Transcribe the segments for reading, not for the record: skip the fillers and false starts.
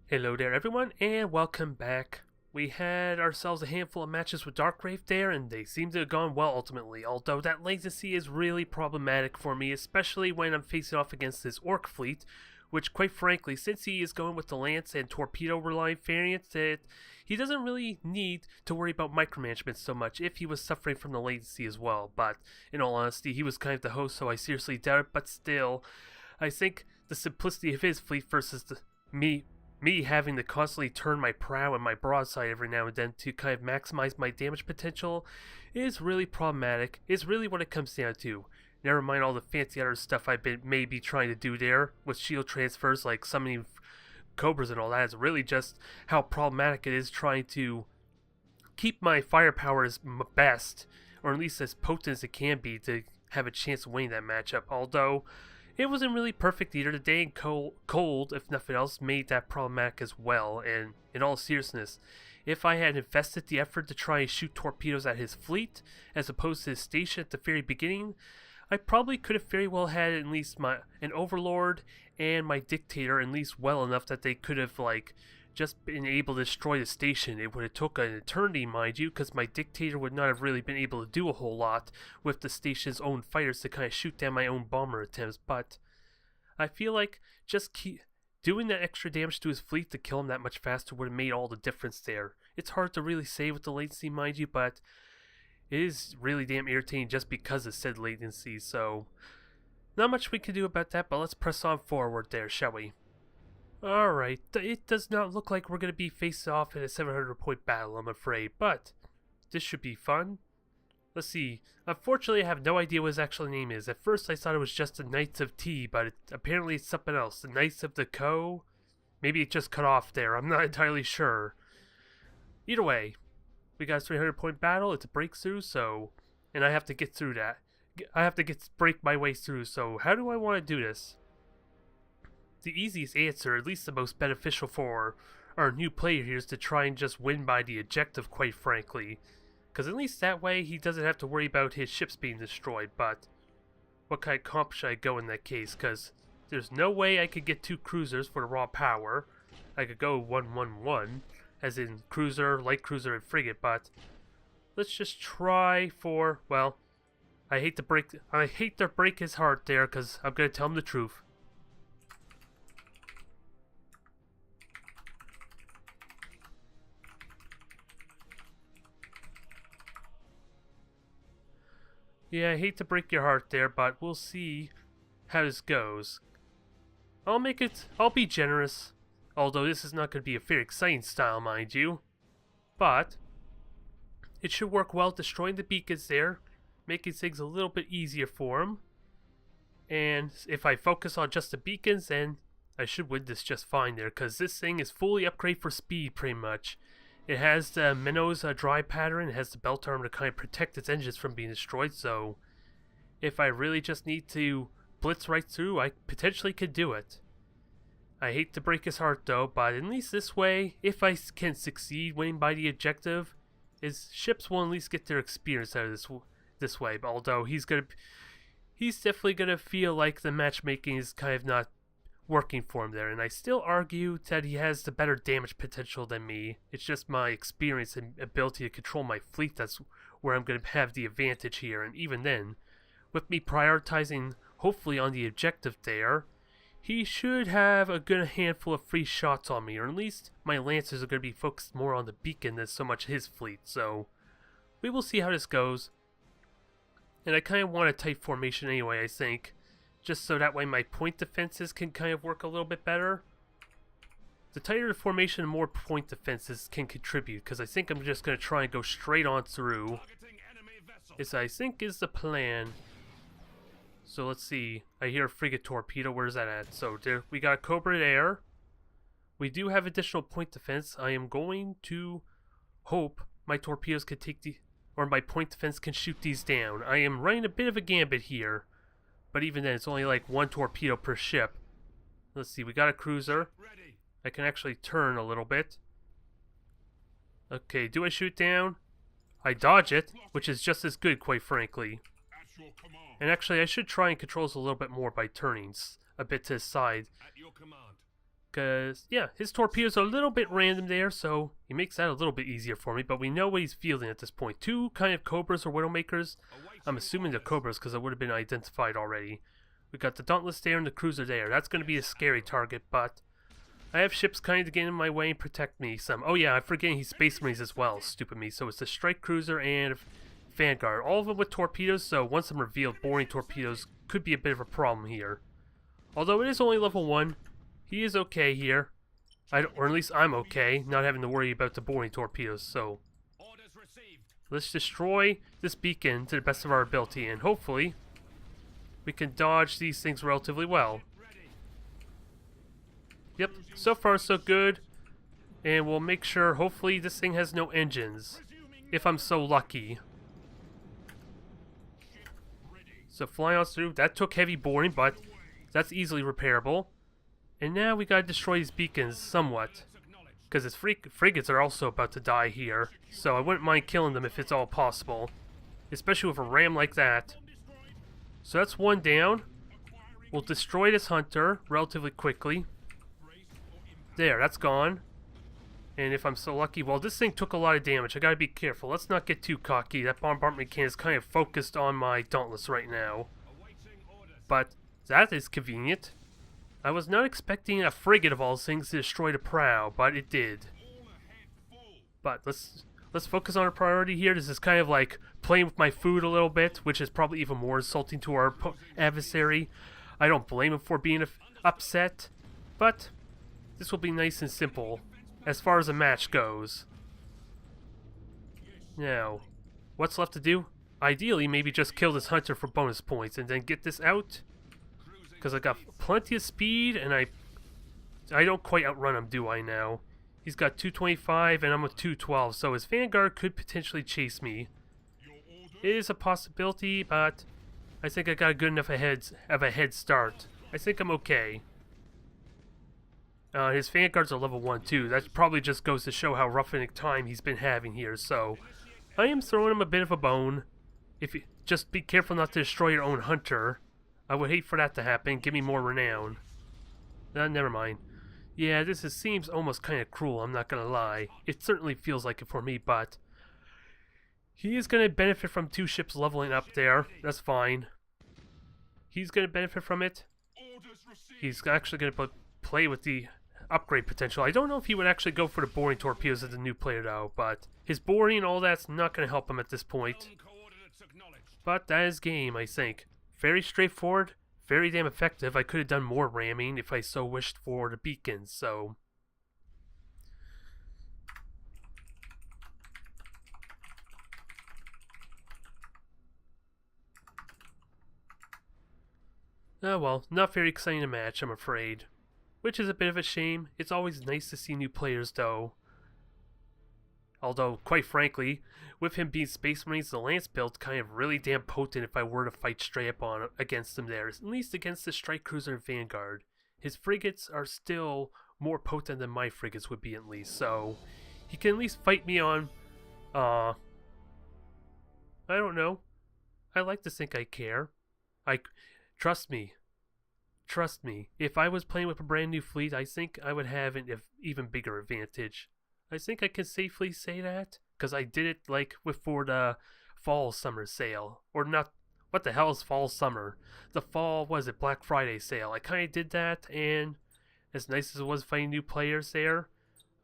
Hello there everyone, and welcome back. We had ourselves a handful of matches with Darkwraith there, and they seem to have gone well ultimately, although that latency is really problematic for me, especially when I'm facing off against this Ork fleet, which quite frankly, since he is going with the Lance and Torpedo reliant variants, that he doesn't really need to worry about micromanagement so much if he was suffering from the latency as well. But in all honesty, he was kind of the host, so I seriously doubt it, but still, I think the simplicity of his fleet versus me having to constantly turn my prow and my broadside every now and then to kind of maximize my damage potential is really problematic. Is really what it comes down to. Never mind all the fancy other stuff I've been maybe trying to do there with shield transfers like summoning cobras and all that. It's really just how problematic it is trying to keep my firepower as best, or at least as potent as it can be, to have a chance of winning that matchup. Although it wasn't really perfect either. The day and cold, if nothing else, made that problematic as well. And in all seriousness, if I had invested the effort to try and shoot torpedoes at his fleet, as opposed to his station at the very beginning, I probably could have very well had at least an overlord and my dictator at least well enough that they could have just been able to destroy the station. It would have took an eternity, mind you, because my dictator would not have really been able to do a whole lot with the station's own fighters to kind of shoot down my own bomber attempts. But I feel like just doing that extra damage to his fleet to kill him that much faster would have made all the difference there. It's hard to really say with the latency, mind you, but it is really damn irritating just because of said latency. So not much we can do about that, but let's press on forward there, shall we? Alright, it does not look like we're going to be faced off in a 700-point battle, I'm afraid, but this should be fun. Let's see. Unfortunately, I have no idea what his actual name is. At first, I thought it was just the Knights of T, but apparently it's something else. The Knights of the Co? Maybe it just cut off there. I'm not entirely sure. Either way, we got a 300-point battle. It's a breakthrough, so... and I have to get through that. I have to break my way through, so how do I want to do this? The easiest answer, at least the most beneficial for our new player here, is to try and just win by the objective, quite frankly. Because at least that way he doesn't have to worry about his ships being destroyed. But what kind of comp should I go in that case? Because there's no way I could get 2 cruisers for the raw power. I could go 1-1-1, as in cruiser, light cruiser, and frigate. But let's just try for, well, I hate to break his heart there, because I'm going to tell him the truth. Yeah, I hate to break your heart there, but we'll see how this goes. I'll be generous, although this is not going to be a very exciting style, mind you. But it should work well destroying the beacons there, making things a little bit easier for him. And if I focus on just the beacons, then I should win this just fine there, because this thing is fully upgraded for speed, pretty much. It has the Minnow's drive pattern, it has the belt armor to kind of protect its engines from being destroyed, so if I really just need to blitz right through, I potentially could do it. I hate to break his heart though, but at least this way, if I can succeed winning by the objective, his ships will at least get their experience out of this way, although he's definitely gonna feel like the matchmaking is kind of not working for him there, and I still argue that he has the better damage potential than me. It's just my experience and ability to control my fleet that's where I'm going to have the advantage here, and even then, with me prioritizing hopefully on the objective there, he should have a good handful of free shots on me, or at least my lancers are going to be focused more on the beacon than so much his fleet, so we will see how this goes. And I kind of want a tight formation anyway, I think, just so that way my point defenses can kind of work a little bit better. The tighter the formation, the more point defenses can contribute, because I think I'm just going to try and go straight on through. This, I think, is the plan. So let's see. I hear a frigate torpedo. Where's that at? So there, we got a Cobra there. We do have additional point defense. I am going to hope my torpedoes can or my point defense can shoot these down. I am running a bit of a gambit here. But even then, it's only like 1 torpedo per ship. Let's see, we got a cruiser. I can actually turn a little bit. Okay, do I shoot down? I dodge it, which is just as good, quite frankly. And actually, I should try and control this a little bit more by turning a bit to the side. Because, yeah, his torpedoes are a little bit random there, so he makes that a little bit easier for me. But we know what he's fielding at this point. 2 kind of Cobras or Widowmakers. I'm assuming they're Cobras because it would have been identified already. We got the Dauntless there and the Cruiser there. That's going to be a scary target, but I have ships kind of to get in my way and protect me some. Oh yeah, I'm forgetting he's Space Marines as well. Stupid me. So it's the Strike Cruiser and Vanguard. All of them with torpedoes, so once I'm revealed, boring torpedoes could be a bit of a problem here. Although it is only level 1. He is okay here. Or at least I'm okay, not having to worry about the boring torpedoes, so let's destroy this beacon to the best of our ability, and hopefully we can dodge these things relatively well. Yep, so far so good. And we'll make sure, hopefully this thing has no engines, if I'm so lucky. So flying on through, that took heavy boring, but that's easily repairable. And now we gotta destroy these beacons somewhat. Because his frigates are also about to die here. So I wouldn't mind killing them if it's all possible. Especially with a ram like that. So that's 1 down. We'll destroy this hunter relatively quickly. There, that's gone. And if I'm so lucky, well, this thing took a lot of damage. I gotta be careful. Let's not get too cocky. That bombardment can is kind of focused on my Dauntless right now. But that is convenient. I was not expecting a frigate of all things to destroy the prow, but it did. But let's focus on our priority here. This is kind of like playing with my food a little bit, which is probably even more insulting to our adversary. I don't blame him for being upset, but this will be nice and simple as far as the match goes. Now, what's left to do? Ideally, maybe just kill this hunter for bonus points and then get this out. Because I got plenty of speed, and I don't quite outrun him, do I now? He's got 225, and I'm with 212, so his Vanguard could potentially chase me. It is a possibility, but I think I got a good enough of a head start. I think I'm okay. His Vanguards are level 1 too. That probably just goes to show how rough a time he's been having here, so I am throwing him a bit of a bone. If you just be careful not to destroy your own hunter. I would hate for that to happen. Give me more renown. Never mind. Yeah, seems almost kind of cruel, I'm not gonna lie. It certainly feels like it for me, but he is gonna benefit from 2 ships leveling up there. That's fine. He's gonna benefit from it. He's actually gonna play with the upgrade potential. I don't know if he would actually go for the boring torpedoes as a new player though, but his boring and all that's not gonna help him at this point. But that is game, I think. Very straightforward, very damn effective. I could have done more ramming if I so wished for the beacons, so oh well, not very exciting a match, I'm afraid. Which is a bit of a shame. It's always nice to see new players, though. Although, quite frankly, with him being Space Marines, the Lance build's kind of really damn potent if I were to fight straight up on against him there. At least against the Strike Cruiser and Vanguard. His frigates are still more potent than my frigates would be at least, so he can at least fight me on, I don't know. I like to think I care. Trust me. Trust me. If I was playing with a brand new fleet, I think I would have an even bigger advantage. I think I can safely say that, because I did it like for the fall-summer sale. Or not, what the hell is fall-summer? The fall, was it, Black Friday sale. I kind of did that, and as nice as it was finding new players there,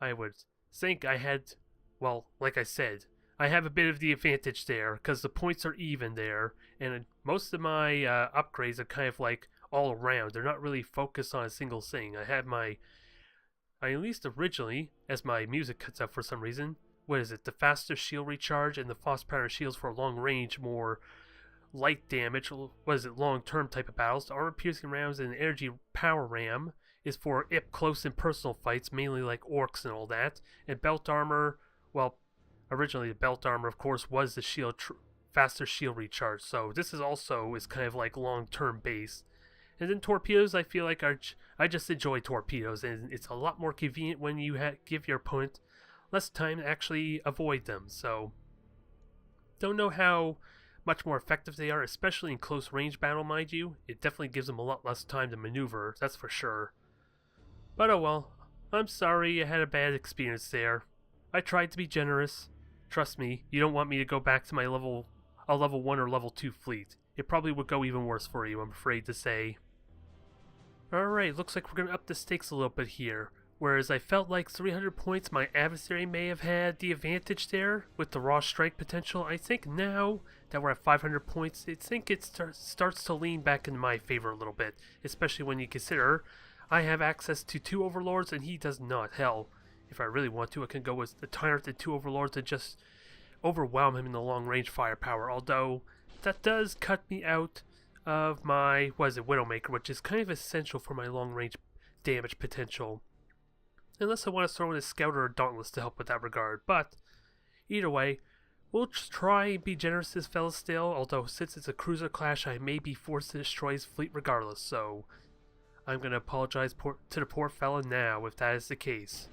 I would think I had, well, like I said, I have a bit of the advantage there, because the points are even there, and most of my upgrades are kind of like all around. They're not really focused on a single thing. I had my, at least originally, as my music cuts out for some reason, what is it, the faster shield recharge and the fast power shields for long range, more light damage, what is it, long-term type of battles. The armor piercing rounds and energy power ram is for up close and personal fights, mainly like orcs and all that. And belt armor, well, originally the belt armor of course was the shield faster shield recharge, so this is also kind of like long-term base. And then torpedoes, I feel like I just enjoy torpedoes, and it's a lot more convenient when you give your opponent less time to actually avoid them. So don't know how much more effective they are, especially in close range battle, mind you. It definitely gives them a lot less time to maneuver, that's for sure. But oh well. I'm sorry you had a bad experience there. I tried to be generous. Trust me, you don't want me to go back to my level 1 or level 2 fleet. It probably would go even worse for you, I'm afraid to say. Alright, looks like we're gonna up the stakes a little bit here. Whereas I felt like 300 points my adversary may have had the advantage there with the raw strike potential, I think now that we're at 500 points, I think it starts to lean back in my favor a little bit. Especially when you consider I have access to 2 overlords and he does not. Hell, if I really want to, I can go with the tyrant and 2 overlords and just overwhelm him in the long range firepower. Although that does cut me out of my, Widowmaker, which is kind of essential for my long range damage potential. Unless I want to throw in a Scout or a Dauntless to help with that regard. But either way, we'll just try and be generous to this fella still, although since it's a cruiser clash, I may be forced to destroy his fleet regardless, so I'm going to apologize to the poor fella now if that is the case.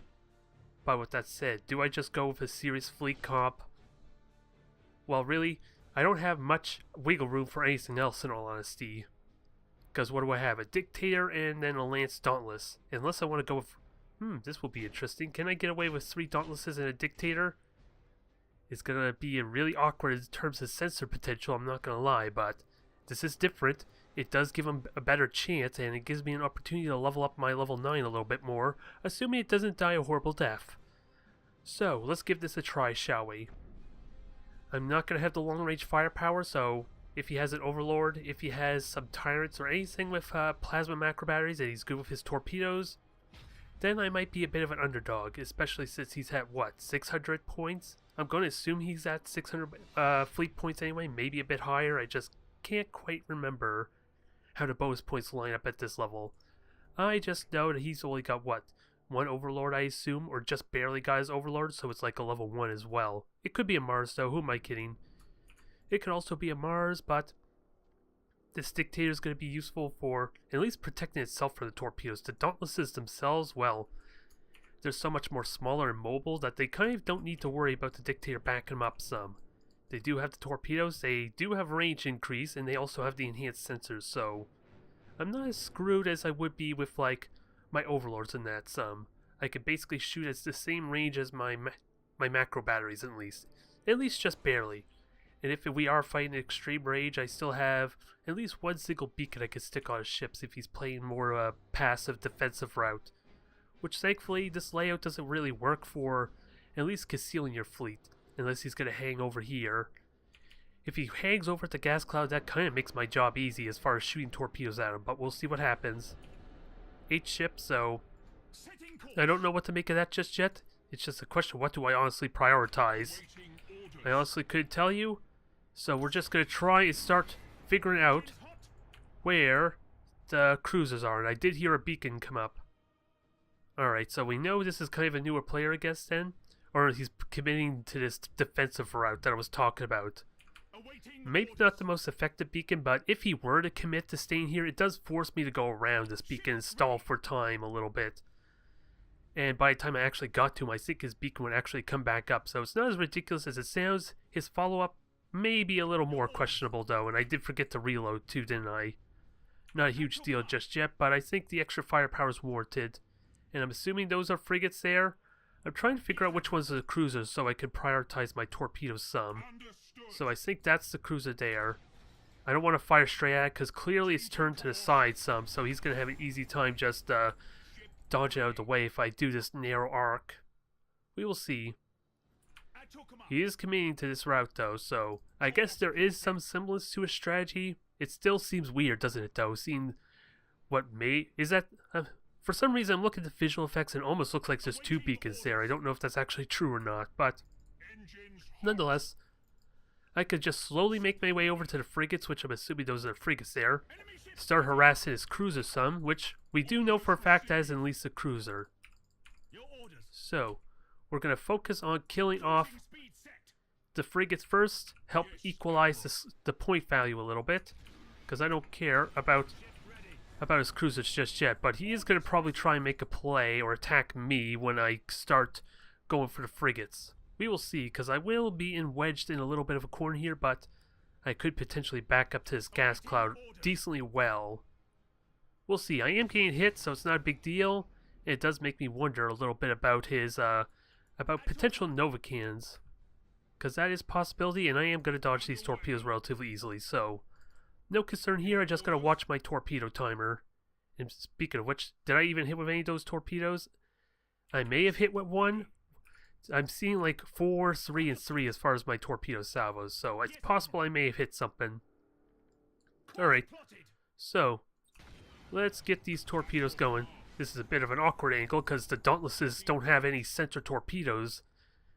But with that said, do I just go with a serious fleet comp? Well, really, I don't have much wiggle room for anything else in all honesty. Because what do I have? A Dictator and then a Lance Dauntless. Unless I want to go with... this will be interesting. Can I get away with 3 Dauntlesses and a Dictator? It's going to be really awkward in terms of sensor potential, I'm not going to lie, but this is different. It does give him a better chance, and it gives me an opportunity to level up my level 9 a little bit more, assuming it doesn't die a horrible death. So, let's give this a try, shall we? I'm not going to have the long-range firepower, so if he has an Overlord, if he has some Tyrants or anything with plasma macro batteries and he's good with his torpedoes, then I might be a bit of an underdog, especially since he's at, 600 points? I'm going to assume he's at 600 fleet points anyway, maybe a bit higher. I just can't quite remember how the bonus points line up at this level. I just know that he's only got, 1 Overlord, I assume, or just barely got his Overlord, so it's like a level 1 as well. It could be a Mars, though, who am I kidding? It could also be a Mars, but this Dictator is going to be useful for at least protecting itself from the torpedoes. The Dauntlesses themselves, well, they're so much more smaller and mobile that they kind of don't need to worry about the Dictator backing them up some. They do have the torpedoes, they do have range increase, and they also have the enhanced sensors, so I'm not as screwed as I would be with, like, my Overlords in that some. I could basically shoot at the same range as my macro batteries at least just barely. And if we are fighting extreme rage, I still have at least 1 single beacon I could stick on his ships if he's playing more of a passive defensive route. Which thankfully this layout doesn't really work for at least concealing your fleet, unless he's going to hang over here. If he hangs over at the gas cloud, that kind of makes my job easy as far as shooting torpedoes at him, but we'll see what happens. 8 ships, so I don't know what to make of that just yet. It's just a question, what do I honestly prioritize? I honestly couldn't tell you. So we're just going to try and start figuring out where the cruisers are. And I did hear a beacon come up. Alright, so we know this is kind of a newer player, I guess, then. Or he's committing to this defensive route that I was talking about. Maybe not the most effective beacon, but if he were to commit to staying here, it does force me to go around this beacon and stall for time a little bit. And by the time I actually got to him, I think his beacon would actually come back up. So it's not as ridiculous as it sounds. His follow-up may be a little more questionable, though. And I did forget to reload, too, didn't I? Not a huge deal just yet, but I think the extra firepower is warranted. And I'm assuming those are frigates there. I'm trying to figure out which ones are the cruisers so I can prioritize my torpedoes some. So I think that's the cruiser there. I don't want to fire straight at it because clearly it's turned to the side some, so he's going to have an easy time just dodging out of the way if I do this narrow arc. We will see. He is committing to this route though, so I guess there is some semblance to a strategy. It still seems weird, doesn't it though, seeing what is that... for some reason I'm looking at the visual effects and it almost looks like there's 2 beacons there. I don't know if that's actually true or not, but nonetheless, I could just slowly make my way over to the frigates, which I'm assuming those are the frigates there. Start harassing his cruiser some, which we do know for a fact that is at least a cruiser. So, we're going to focus on killing off the frigates first, help equalize the point value a little bit, because I don't care about his cruisers just yet, but he is going to probably try and make a play or attack me when I start going for the frigates. We will see, because I will be wedged in a little bit of a corner here, but I could potentially back up to this gas cloud decently well. We'll see. I am getting hit, so it's not a big deal. It does make me wonder a little bit about his, about potential Nova cannons. Because that is a possibility, and I am going to dodge these torpedoes relatively easily, so no concern here. I just got to watch my torpedo timer. And speaking of which, did I even hit with any of those torpedoes? I may have hit with one. I'm seeing like 4, 3, and 3 as far as my torpedo salvos, so it's possible I may have hit something. Alright, so let's get these torpedoes going. This is a bit of an awkward angle because the Dauntlesses don't have any center torpedoes,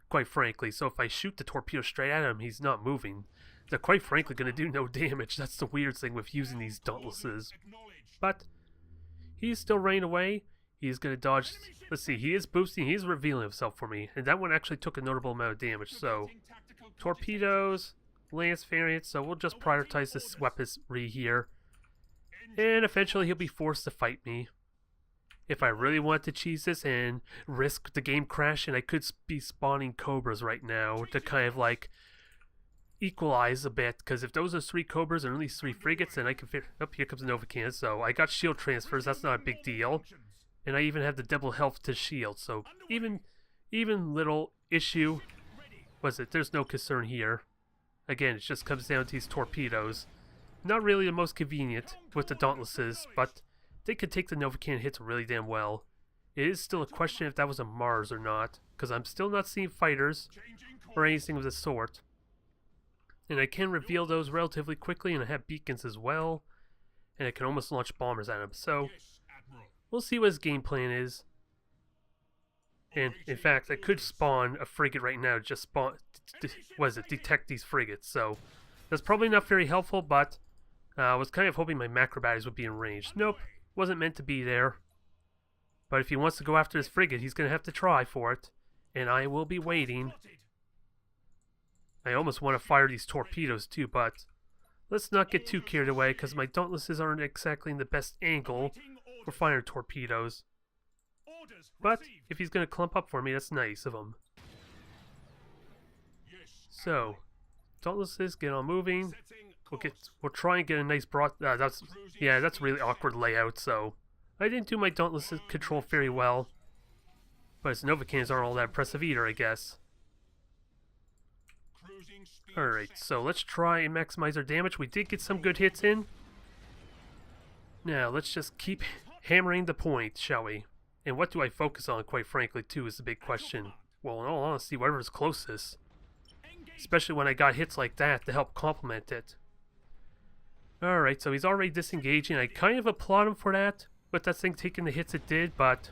quite frankly, so if I shoot the torpedo straight at him, he's not moving. They're quite frankly going to do no damage. That's the weird thing with using these Dauntlesses. But he's still running away. He's going to dodge. Let's see, he is boosting, he's revealing himself for me. And that one actually took a notable amount of damage. So, torpedoes, lance variants, so we'll just prioritize this weaponry here. And eventually he'll be forced to fight me. If I really want to cheese this and risk the game crashing, I could be spawning Cobras right now to kind of like equalize a bit. Because if those are 3 Cobras and only 3 frigates, then I can fit. Oh, here comes a Nova cannon. So I got shield transfers, that's not a big deal. And I even have the double health to shield, so even little issue was it. There's no concern here. Again, it just comes down to these torpedoes. Not really the most convenient with the Dauntlesses, but they could take the Nova cannon hits really damn well. It is still a question if that was a Mars or not, because I'm still not seeing fighters or anything of the sort. And I can reveal those relatively quickly, and I have beacons as well, and I can almost launch bombers at them. So we'll see what his game plan is. And, in fact, I could spawn a frigate right now, just spawn, detect these frigates. So, that's probably not very helpful, but I was kind of hoping my macro batteries would be in range. Nope, wasn't meant to be there. But if he wants to go after this frigate, he's going to have to try for it. And I will be waiting. I almost want to fire these torpedoes too, but let's not get too carried away, because my Dauntlesses aren't exactly in the best angle for firing torpedoes. But if he's going to clump up for me, that's nice of him. So, Dauntlesses, get on moving. We'll try and get a nice broad. That's really awkward layout. So I didn't do my Dauntless control very well, but his Nova cannons aren't all that impressive either, I guess. All right, so let's try and maximize our damage. We did get some good hits in. Now let's just keep hammering the point, shall we? And what do I focus on, quite frankly, too, is the big question. Well, in all honesty, whatever's closest. Especially when I got hits like that to help complement it. Alright, so he's already disengaging. I kind of applaud him for that, with that thing taking the hits it did, but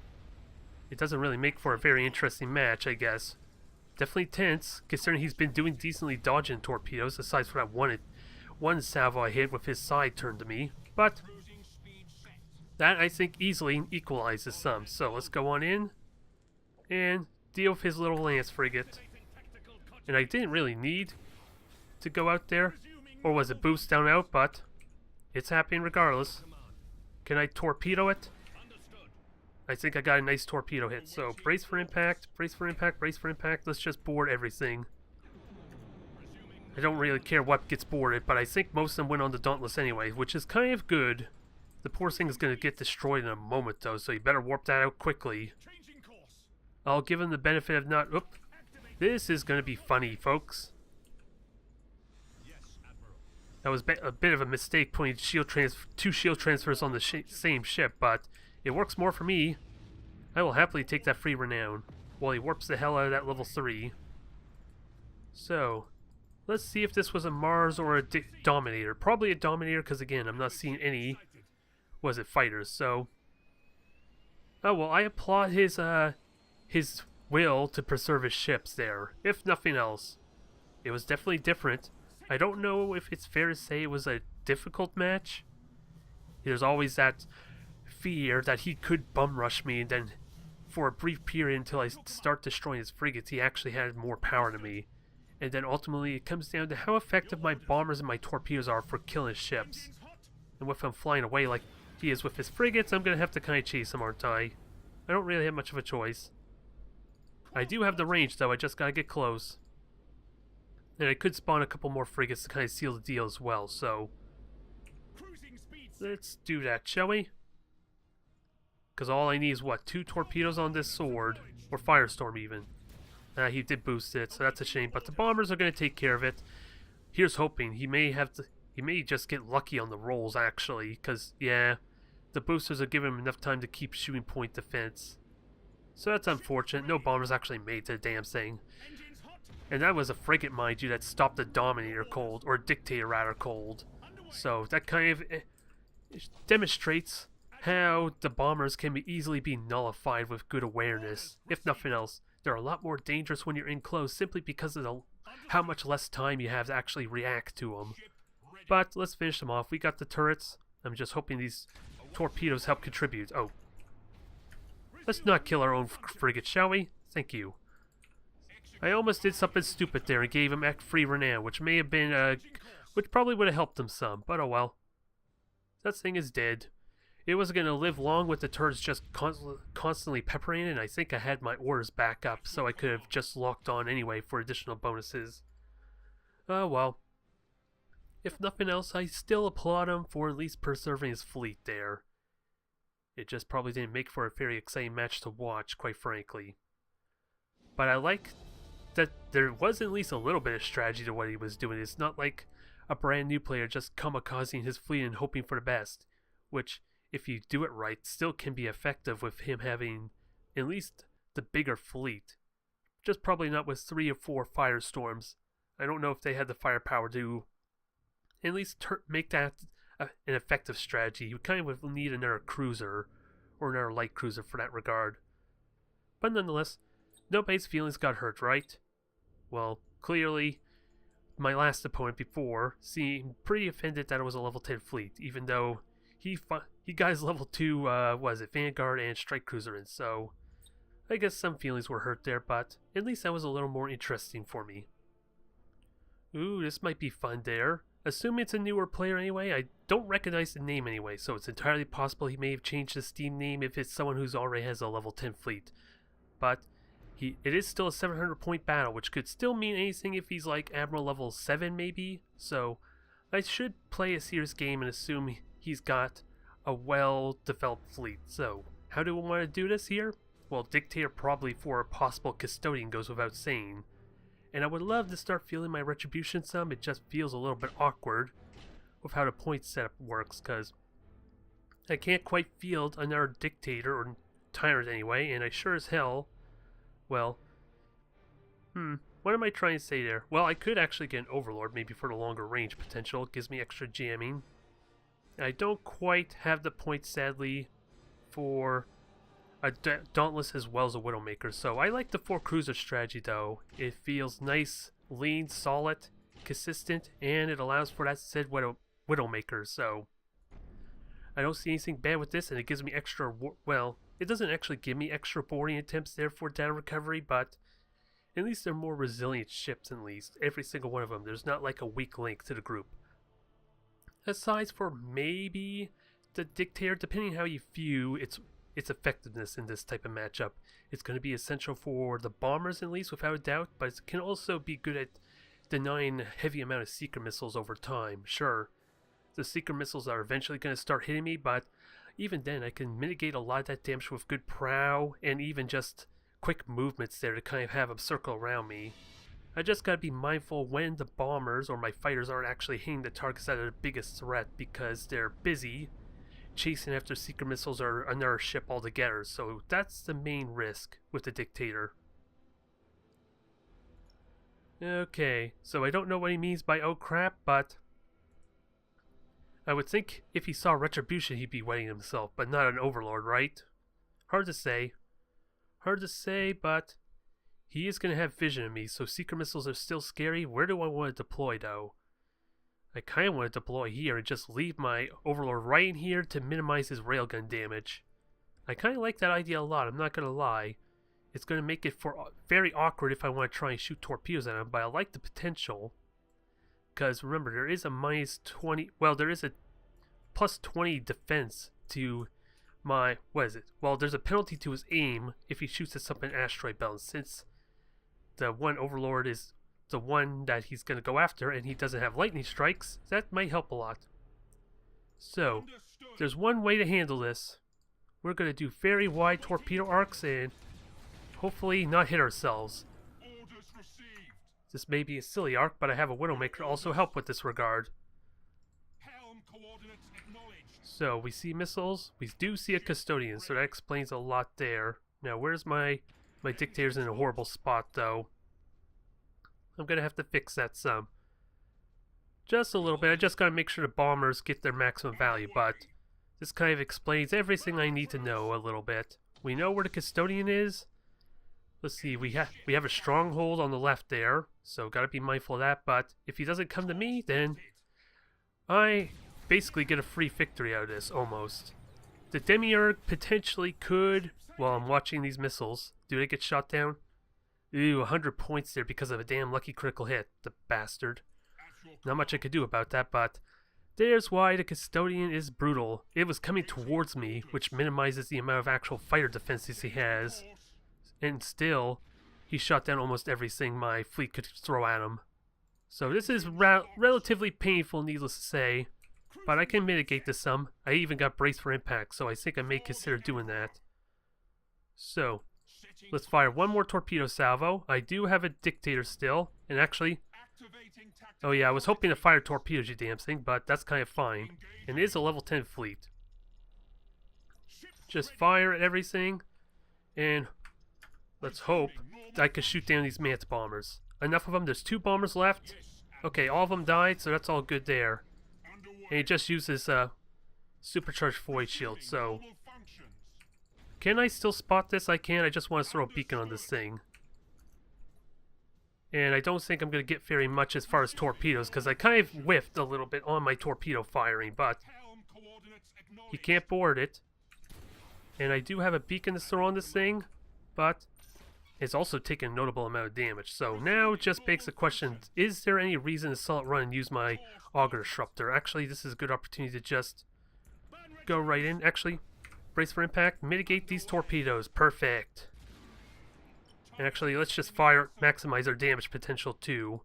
it doesn't really make for a very interesting match, I guess. Definitely tense, considering he's been doing decently dodging torpedoes, aside from that one salvo I hit with his side turned to me. But that, I think, easily equalizes some. So let's go on in and deal with his little lance frigate. And I didn't really need to go out there, or was it boost down out, but it's happening regardless. Can I torpedo it? I think I got a nice torpedo hit. So brace for impact, brace for impact, brace for impact. Let's just board everything. I don't really care what gets boarded, but I think most of them went on the Dauntless anyway, which is kind of good. The poor thing is going to get destroyed in a moment, though, so you better warp that out quickly. I'll give him the benefit of not... Oop. This is going to be funny, folks. That was a bit of a mistake putting two shield transfers on the same ship, but it works more for me. I will happily take that free renown while he warps the hell out of that level 3. So, let's see if this was a Mars or a Dominator. Probably a Dominator, because again, I'm not seeing any... Was it fighters? So, oh well, I applaud his will to preserve his ships there, if nothing else. It was definitely different. I don't know if it's fair to say it was a difficult match. There's always that fear that he could bum rush me, and then for a brief period until I start destroying his frigates, he actually had more power than me. And then ultimately it comes down to how effective my bombers and my torpedoes are for killing ships. And with him flying away like he is with his frigates, I'm going to have to kind of chase him, aren't I? I don't really have much of a choice. I do have the range, though. I just got to get close. And I could spawn a couple more frigates to kind of seal the deal as well, so... Let's do that, shall we? Because all I need is, what, 2 torpedoes on this sword? Or Firestorm, even. He did boost it, so that's a shame. But the bombers are going to take care of it. Here's hoping. He may just get lucky on the rolls, actually. Because, yeah, the boosters are giving him enough time to keep shooting point defense. So that's unfortunate. No bombers actually made the damn thing. And that was a frigate, mind you, that stopped the Dominator cold. Or Dictator, rather, cold. So that kind of demonstrates how the bombers can easily be nullified with good awareness. If nothing else, they're a lot more dangerous when you're in close simply because of how much less time you have to actually react to them. But let's finish them off. We got the turrets. I'm just hoping these torpedoes help contribute. Oh. Let's not kill our own frigate, shall we? Thank you. I almost did something stupid there and gave him free renown, which may have been, which probably would have helped him some, but oh well. That thing is dead. It wasn't going to live long with the turrets just constantly peppering it, and I think I had my orders back up, so I could have just locked on anyway for additional bonuses. Oh well. If nothing else, I still applaud him for at least preserving his fleet there. It just probably didn't make for a very exciting match to watch, quite frankly. But I like that there was at least a little bit of strategy to what he was doing. It's not like a brand new player just kamikazing his fleet and hoping for the best, which, if you do it right, still can be effective with him having at least the bigger fleet. Just probably not with 3 or 4 firestorms. I don't know if they had the firepower to at least make that an effective strategy. You kind of would need another cruiser, or another light cruiser for that regard. But nonetheless, nobody's feelings got hurt, right? Well, clearly, my last opponent before seemed pretty offended that it was a level 10 fleet, even though he got his level 2, Vanguard and Strike Cruiser in, so I guess some feelings were hurt there, but at least that was a little more interesting for me. Ooh, this might be fun there. Assuming it's a newer player anyway, I don't recognize the name anyway, so it's entirely possible he may have changed the Steam name if it's someone who's already has a level 10 fleet. But it is still a 700 point battle, which could still mean anything if he's like Admiral level 7 maybe, so I should play a serious game and assume he's got a well-developed fleet. So, how do we want to do this here? Well, Dictator probably for a possible Custodian goes without saying. And I would love to start feeling my Retribution some, it just feels a little bit awkward with how the point setup works, because I can't quite field another Dictator, or Tyrant anyway, and I sure as hell, well, what am I trying to say there? Well, I could actually get an Overlord, maybe for the longer range potential, it gives me extra jamming. I don't quite have the point, sadly, for a Dauntless as well as a Widowmaker, so I like the 4 cruiser strategy though. It feels nice, lean, solid, consistent, and it allows for that said Widowmaker, so I don't see anything bad with this, and it gives me extra, well, it doesn't actually give me extra boarding attempts there for data recovery, but at least they're more resilient ships, at least, every single one of them. There's not like a weak link to the group. Aside for maybe the Dictator, depending how you view its effectiveness in this type of matchup, it's going to be essential for the bombers at least, without a doubt, but it can also be good at denying a heavy amount of seeker missiles over time. Sure, the seeker missiles are eventually going to start hitting me, but even then I can mitigate a lot of that damage with good prow and even just quick movements there to kind of have them circle around me. I just gotta be mindful when the bombers or my fighters aren't actually hitting the targets that are the biggest threat, because they're busy chasing after seeker missiles or another ship altogether, so that's the main risk with the Dictator. Okay, so I don't know what he means by oh crap, but I would think if he saw Retribution he'd be wetting himself, but not an Overlord, right? Hard to say. Hard to say, but he is going to have vision of me, so seeker missiles are still scary. Where do I want to deploy though? I kind of want to deploy here and just leave my Overlord right in here to minimize his railgun damage. I kind of like that idea a lot, I'm not going to lie. It's going to make it very awkward if I want to try and shoot torpedoes at him, but I like the potential. Because remember, there is a minus 20, well, there is a plus 20 defense to my, what is it? Well, there's a penalty to his aim if he shoots at something asteroid belt. Since the one Overlord is the one that he's going to go after and he doesn't have lightning strikes, that might help a lot. So, there's one way to handle this. we're going to do very wide torpedo arcs and hopefully not hit ourselves. This may be a silly arc, but I have a Widowmaker to also help with this regard. So we see missiles, we do see a Custodian, so that explains a lot there. Now where's my Dictator's in a horrible spot though. I'm going to have to fix that some. Just a little bit. I just got to make sure the bombers get their maximum value, but this kind of explains everything I need to know a little bit. We know where the Custodian is. Let's see, we have a stronghold on the left there, so got to be mindful of that, but if he doesn't come to me, then I basically get a free victory out of this, almost. The Demiurge potentially could, while I'm watching these missiles, do they get shot down? Ooh, 100 points there because of a damn lucky critical hit, the bastard. Not much I could do about that, but there's why the Custodian is brutal. It was coming towards me, which minimizes the amount of actual fighter defenses he has. And still, he shot down almost everything my fleet could throw at him. So this is relatively painful, needless to say. But I can mitigate this some. I even got braced for impact, so I think I may consider doing that. So, let's fire one more torpedo salvo. I do have a Dictator still, and actually... Oh yeah, I was hoping to fire torpedoes, you damn thing, but that's kind of fine. And it is a level 10 fleet. Just fire at everything, and... let's hope that I can shoot down these Mance bombers. Enough of them. There's 2 bombers left. Okay, all of them died, so that's all good there. And he just uses supercharged void shield, so... Can I still spot this? I can. I just want to throw a beacon on this thing. And I don't think I'm going to get very much as far as torpedoes, because I kind of whiffed a little bit on my torpedo firing, but... he can't board it. And I do have a beacon to throw on this thing, but... it's also taken a notable amount of damage. So now it just begs the question, is there any reason to solid run and use my Auger Disruptor? Actually, this is a good opportunity to just go right in. Actually, brace for impact, mitigate these torpedoes. Perfect. And actually, let's just fire, maximize our damage potential too.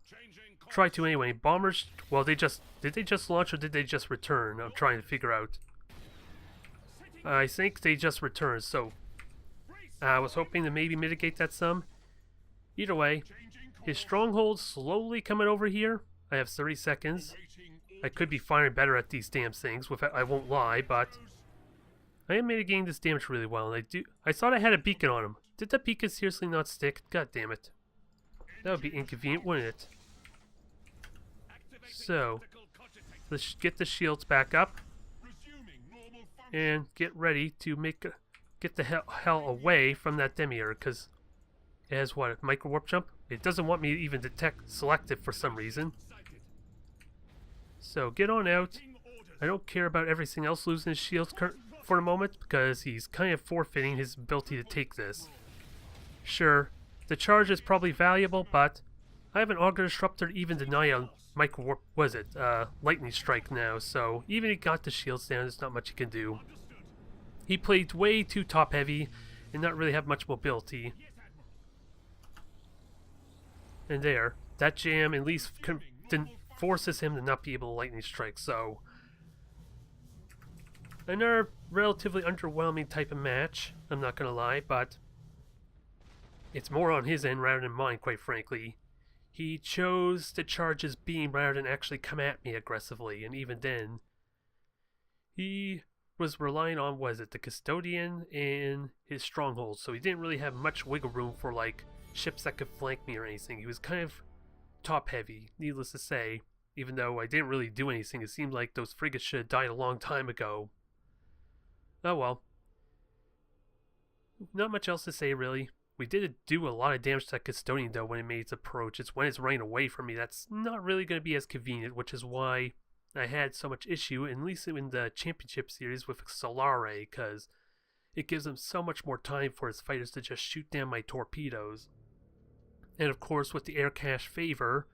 Try to anyway. Bombers, well, did they just launch or did they just return? I'm trying to figure out. I think they just returned, so... I was hoping to maybe mitigate that some. Either way, his stronghold's slowly coming over here. I have 30 seconds. I could be firing better at these damn things, I won't lie, but I am mitigating this damage really well, and I thought I had a beacon on him. Did the beacon seriously not stick? God damn it. That would be inconvenient, wouldn't it? So, let's get the shields back up and get ready to get the hell away from that Demiurge, because it has what, a micro warp jump? It doesn't want me to even select it for some reason. So get on out. I don't care about everything else losing his shields for the moment, because he's kind of forfeiting his ability to take this. Sure, the charge is probably valuable, but I have an Auger Disruptor to even deny a micro warp, lightning strike now, so even if he got the shields down, there's not much he can do. He played way too top-heavy and not really have much mobility. And there, that jam at least forces him to not be able to lightning strike, so... another relatively underwhelming type of match, I'm not gonna lie, but... it's more on his end rather than mine, quite frankly. He chose to charge his beam rather than actually come at me aggressively, and even then... he... was relying on, the Custodian and his stronghold, so he didn't really have much wiggle room for, like, ships that could flank me or anything. He was kind of top-heavy, needless to say, even though I didn't really do anything. It seemed like those frigates should have died a long time ago. Oh well. Not much else to say, really. We did do a lot of damage to that Custodian, though, when it made its approach. It's when it's running away from me that's not really going to be as convenient, which is why I had so much issue, at least in the Championship Series, with Solare, because it gives him so much more time for his fighters to just shoot down my torpedoes. And of course, with the air cache favor,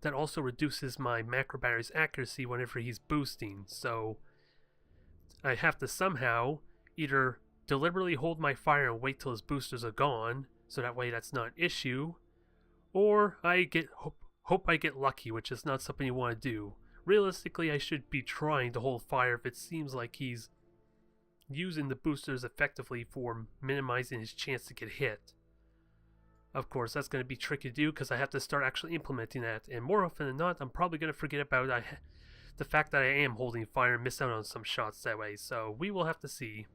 that also reduces my macro battery's accuracy whenever he's boosting, so I have to somehow either deliberately hold my fire and wait till his boosters are gone, so that way that's not an issue, or I hope I get lucky, which is not something you want to do. Realistically, I should be trying to hold fire if it seems like he's using the boosters effectively for minimizing his chance to get hit. Of course, that's going to be tricky to do because I have to start actually implementing that, and more often than not, I'm probably going to forget about the fact that I am holding fire and miss out on some shots that way, so we will have to see.